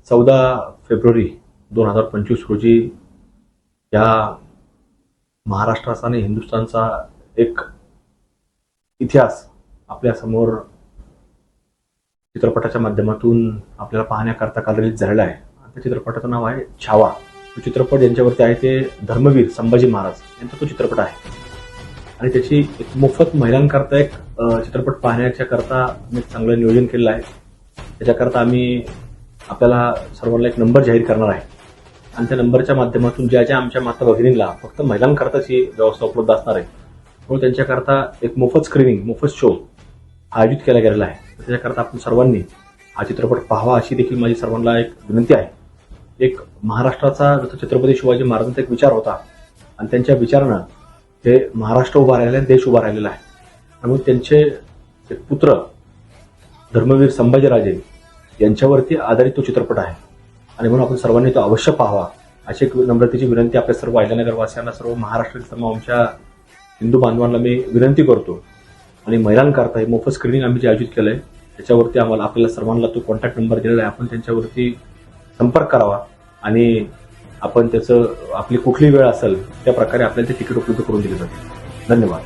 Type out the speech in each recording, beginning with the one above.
14 February 2025 रोजी या महाराष्ट्राचा आणि हिंदुस्थानचा एक इतिहास आपल्यासमोर चित्रपटाच्या माध्यमातून आपल्याला पाहण्याकरता काल रिलीज झालेला आहे. त्या चित्रपटाचं नाव आहे छावा. तो चित्रपट ज्यांच्यावरती आहे ते धर्मवीर संभाजी महाराज यांचा तो चित्रपट आहे आणि त्याची एक मोफत महिलांकरता एक चित्रपट पाहण्याच्या करता आम्ही चांगलं नियोजन केलेलं आहे. त्याच्याकरता आम्ही आपल्याला सर्वांना एक नंबर जाहीर करणार आहे आणि त्या नंबरच्या माध्यमातून ज्या आमच्या माता भगिनींना फक्त महिलांकरताच ही व्यवस्था उपलब्ध असणार आहे, म्हणून त्यांच्याकरता एक मोफत स्क्रीनिंग, मोफत शो आयोजित केला गेलेला आहे. त्याच्याकरता आपण सर्वांनी हा चित्रपट पाहावा अशी देखील माझी सर्वांना एक विनंती आहे. एक महाराष्ट्राचा जसं छत्रपती शिवाजी महाराजांचा एक विचार होता आणि त्यांच्या विचारानं हे महाराष्ट्र उभा राहिलेला आहे, देश उभा राहिलेला आहे. त्यामुळे त्यांचे एक पुत्र धर्मवीर संभाजीराजे यांच्यावरती आधारित तो चित्रपट आहे आणि म्हणून आपण सर्वांनी तो अवश्य पाहावा अशी एक नम्रतेची विनंती आपल्या सर्व अहिल्यानगरवासियांना, सर्व महाराष्ट्रातील सर्व आमच्या हिंदू बांधवांना मी विनंती करतो. आणि महिलांकरता हे मोफत स्क्रीनिंग आम्ही जे आयोजित केलंय त्याच्यावरती आपल्याला सर्वांना तो कॉन्टॅक्ट नंबर दिलेला आहे. आपण त्यांच्यावरती संपर्क करावा आणि आपण त्याचं आपली कुठली वेळ असेल त्या प्रकारे आपल्याला ते तिकीट उपलब्ध करून दिले जाते. धन्यवाद.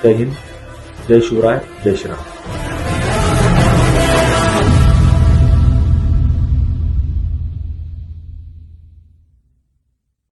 जय हिंद, जय शिवराय, जय श्रीराम.